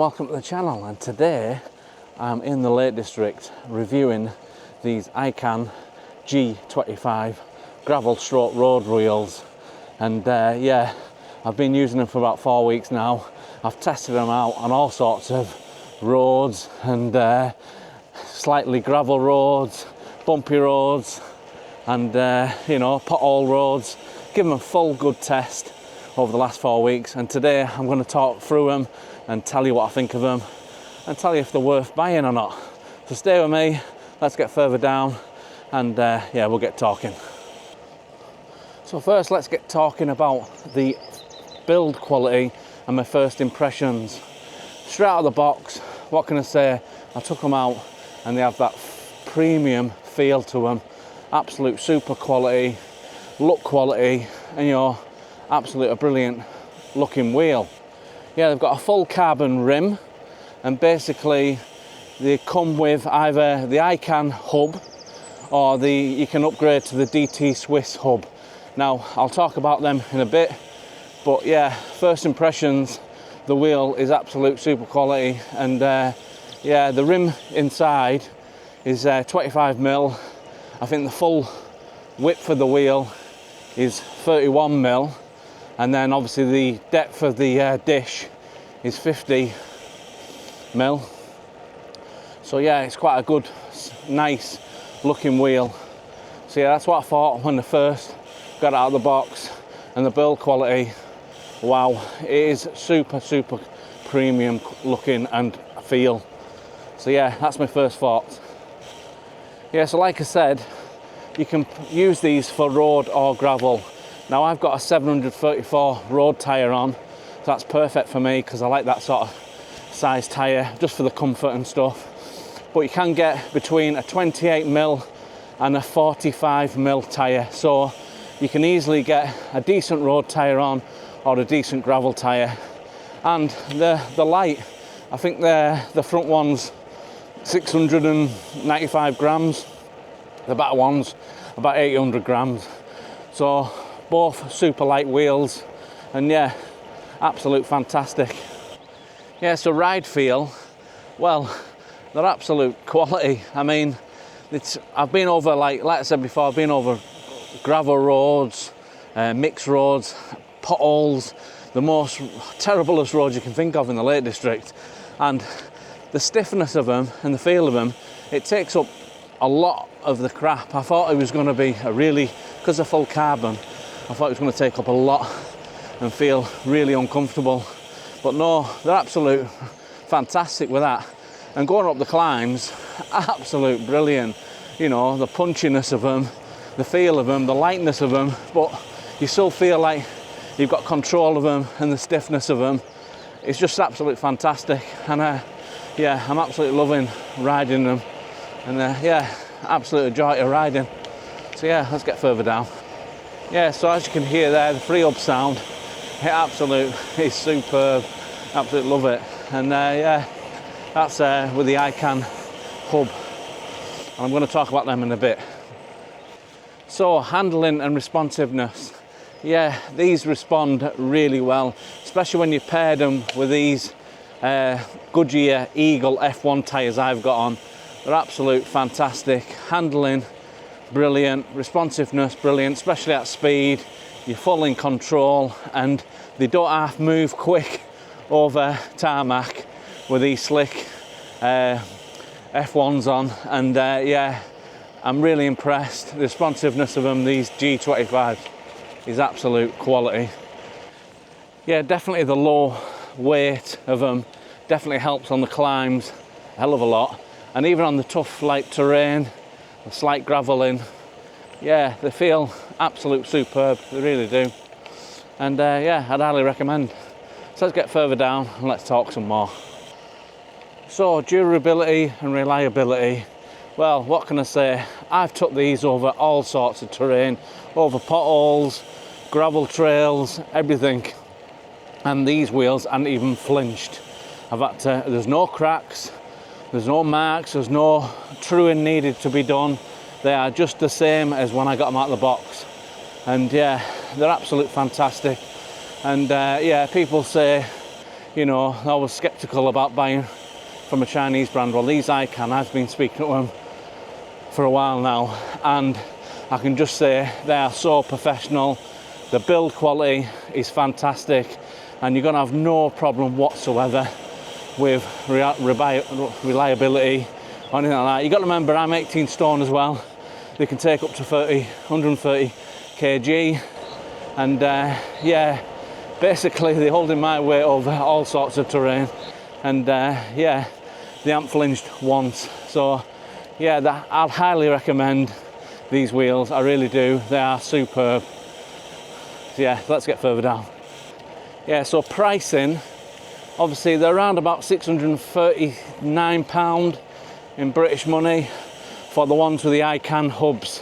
welcome to the channel, and today I'm in the Lake District reviewing these ICAN G25 gravel stroke road wheels. And yeah, I've been using them for about 4 weeks now. I've tested them out on all sorts of roads and slightly gravel roads, bumpy roads, and you know, pothole roads. Give them a full good test over the last 4 weeks, and today I'm going to talk through them and tell you what I think of them and tell you if they're worth buying or not. So stay with me, let's get further down, and yeah, we'll get talking. So first, let's get talking about the build quality and my first impressions. Straight out of the box, what can I say? I took them out and they have that premium feel to them. Absolute super quality, look quality, and you know, absolute a brilliant looking wheel. Yeah, they've got a full carbon rim, and basically they come with either the ICAN hub or you can upgrade to the DT Swiss hub. Now I'll talk about them in a bit, but yeah, first impressions, the wheel is absolute super quality. And yeah, the rim inside is 25mm. I think the full width of the wheel is 31mm, and then obviously the depth of the dish is 50mm. So yeah, it's quite a good, nice looking wheel. So yeah, that's what I thought when I first got it out of the box. And the build quality, wow, it is super premium looking and feel. So yeah, that's my first thoughts. Yeah, so like I said, you can use these for road or gravel. Now I've got a 734 road tyre on, so that's perfect for me because I like that sort of size tyre just for the comfort and stuff. But you can get between a 28mm and a 45mm tyre, so you can easily get a decent road tyre on or a decent gravel tyre. And the light, I think the front one's 695 grams, the back one's about 800 grams. So both super light wheels, and yeah, absolute fantastic. Yeah, so ride feel, well, they're absolute quality. I mean, I've been over, like I said before, I've been over gravel roads, mixed roads, potholes, the most terriblest roads you can think of in the Lake District. And the stiffness of them and the feel of them, it takes up a lot of the crap. I thought it was going to be because of full carbon, I thought it was going to take up a lot and feel really uncomfortable. But no, they're absolute fantastic with that. And going up the climbs, absolute brilliant. You know, the punchiness of them, the feel of them, the lightness of them, but you still feel like you've got control of them, and the stiffness of them. It's just absolutely fantastic. And yeah, I'm absolutely loving riding them. And yeah, absolute joy to riding. So yeah, let's get further down. Yeah, so as you can hear there, the freehub sound, it absolutely is superb. Absolutely love it. And yeah, that's with the ICAN hub. And I'm going to talk about them in a bit. So handling and responsiveness. Yeah, these respond really well, especially when you pair them with these Goodyear Eagle F1 tyres I've got on. They're absolute fantastic. Handling, brilliant. Responsiveness, brilliant, especially at speed. You're full in control, and they don't half move quick over tarmac with these slick F1s on. And yeah, I'm really impressed. The responsiveness of them, these G25s, is absolute quality. Yeah, definitely the low weight of them definitely helps on the climbs a hell of a lot. And even on the tough light terrain, the slight graveling, yeah, they feel absolute superb, they really do. And yeah, I'd highly recommend. So let's get further down and let's talk some more. So durability and reliability, well, what can I say? I've took these over all sorts of terrain, over potholes, gravel trails, everything. And these wheels haven't even flinched. There's no cracks, there's no marks, there's no truing needed to be done. They are just the same as when I got them out of the box. And yeah, they're absolute fantastic. And yeah, people say you know, I was skeptical about buying from a Chinese brand. Well, these ICAN, I've been speaking to them for a while now, and I can just say they are so professional. The build quality is fantastic, and you're going to have no problem whatsoever with reliability or anything like that. You've got to remember, I'm 18 stone as well. They can take up to 130 kg, and yeah, basically they're holding my weight over all sorts of terrain, and yeah, they haven't flinched once. So yeah, I'd highly recommend these wheels, I really do. They are superb. So yeah, let's get further down. Yeah, so pricing, obviously they're around about £639 in British money for the ones with the ICAN hubs,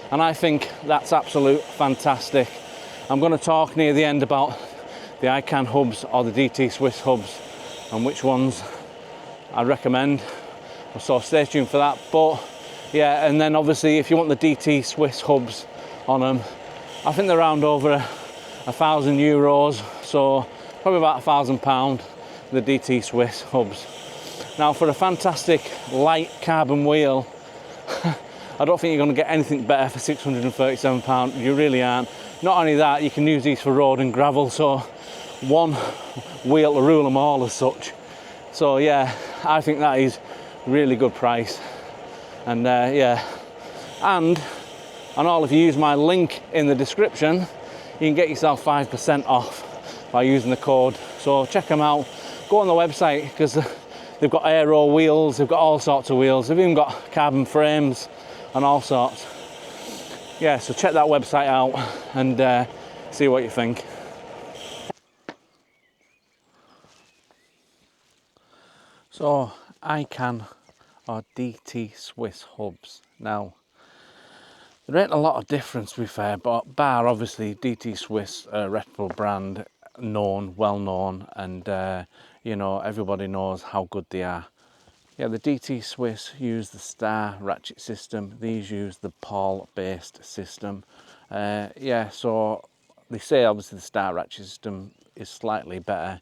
and I think that's absolute fantastic. I'm going to talk near the end about the ICAN hubs or the DT Swiss hubs and which ones I recommend, so stay tuned for that. But yeah, and then obviously if you want the DT Swiss hubs on them, I think they're around over €1,000, so probably about £1,000, the DT Swiss hubs. Now for a fantastic light carbon wheel, I don't think you're going to get anything better for £637. You really aren't. Not only that, you can use these for road and gravel, so one wheel to rule them all as such. So yeah, I think that is really good price. And yeah, and all, if you use my link in the description, you can get yourself 5% off by using the code. So check them out. Go on the website, because they've got aero wheels, they've got all sorts of wheels, they've even got carbon frames and all sorts. Yeah, so check that website out and see what you think. So ICAN or DT Swiss hubs. Now, there ain't a lot of difference, to be fair, but bar obviously DT Swiss, reputable brand, known, well known, and you know, everybody knows how good they are. Yeah, the DT Swiss use the star ratchet system. These use the pawl based system. Yeah, so they say obviously the star ratchet system is slightly better,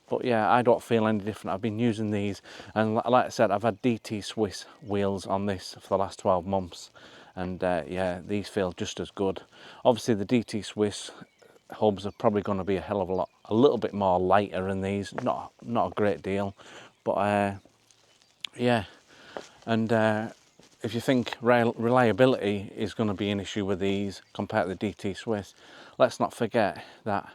but yeah, I don't feel any different. I've been using these, and like I said, I've had DT Swiss wheels on this for the last 12 months, and yeah, these feel just as good. Obviously the DT Swiss hubs are probably going to be a little bit more lighter than these, not a great deal, but yeah, and if you think reliability is going to be an issue with these compared to the DT Swiss, let's not forget that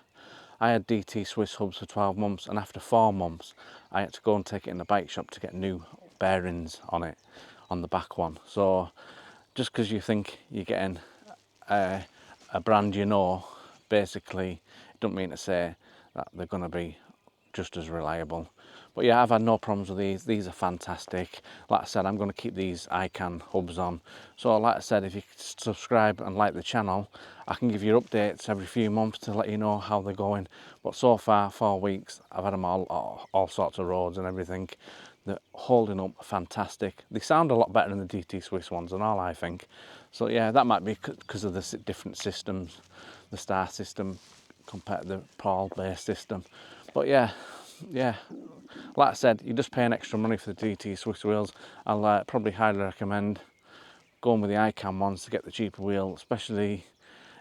I had DT Swiss hubs for 12 months, and after 4 months I had to go and take it in the bike shop to get new bearings on it, on the back one. So just because you think you're getting a brand you know, basically it doesn't mean to say that they're going to be just as reliable. But yeah, I've had no problems with these. These are fantastic. Like I said, I'm going to keep these ICAN hubs on. So like I said, if you subscribe and like the channel, I can give you updates every few months to let you know how they're going. But so far, 4 weeks, I've had them all sorts of roads and everything. They're holding up fantastic. They sound a lot better than the DT Swiss ones and all, I think. So yeah, that might be because of the different systems, the star system compared to the pawl based system. But yeah, like I said, you're just paying extra money for the DT Swiss wheels. I'll probably highly recommend going with the ICAN ones to get the cheaper wheel, especially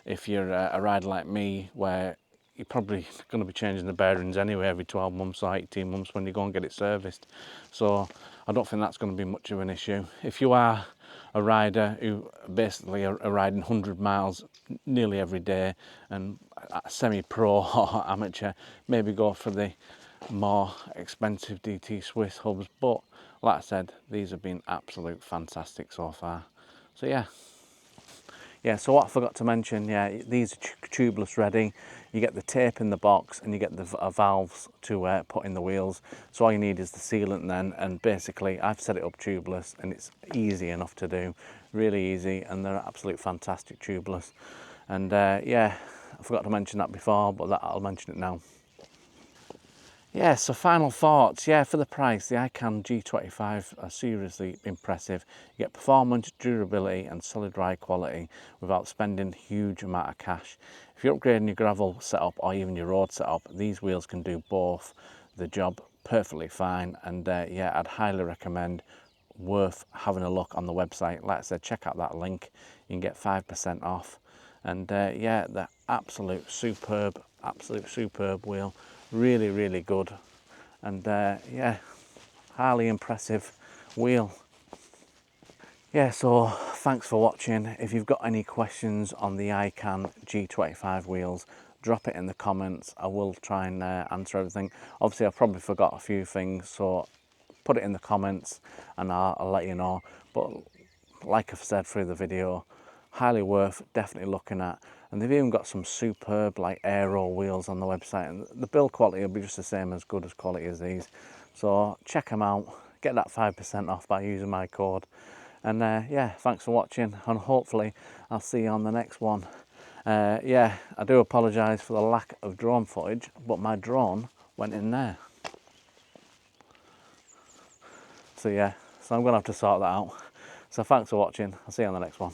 if you're a rider like me, where you're probably going to be changing the bearings anyway every 12 months or 18 months when you go and get it serviced. So I don't think that's going to be much of an issue. If you are a rider who basically are riding 100 miles nearly every day and semi-pro or amateur, maybe go for the more expensive DT Swiss hubs. But like I said, these have been absolute fantastic so far. So yeah, so what I forgot to mention, yeah, these are tubeless ready. You get the tape in the box and you get the valves to put in the wheels. So all you need is the sealant then, and basically I've set it up tubeless and it's easy enough to do, really easy, and they're absolute fantastic tubeless. And yeah, I forgot to mention that before, but I'll mention it now. Yeah, so final thoughts. Yeah, for the price, the ICAN G25 are seriously impressive. You get performance, durability and solid ride quality without spending a huge amount of cash. If you're upgrading your gravel setup or even your road setup, these wheels can do both. the job perfectly fine, and yeah, I'd highly recommend, worth having a look on the website. Like I said, check out that link, you can get 5% off. And yeah, the absolute superb wheel, really good. And yeah, highly impressive wheel. Yeah, so thanks for watching. If you've got any questions on the ICAN G25 wheels, drop it in the comments. I will try and answer everything. Obviously, I've probably forgot a few things, so put it in the comments and I'll let you know. But like I've said through the video, highly worth definitely looking at. And they've even got some superb like aero wheels on the website, and the build quality will be just the same, as good as quality as these. So check them out, get that 5% off by using my code. And yeah, thanks for watching, and hopefully I'll see you on the next one. Yeah, I do apologise for the lack of drone footage, but my drone went in there. So yeah, so I'm going to have to sort that out. So thanks for watching, I'll see you on the next one.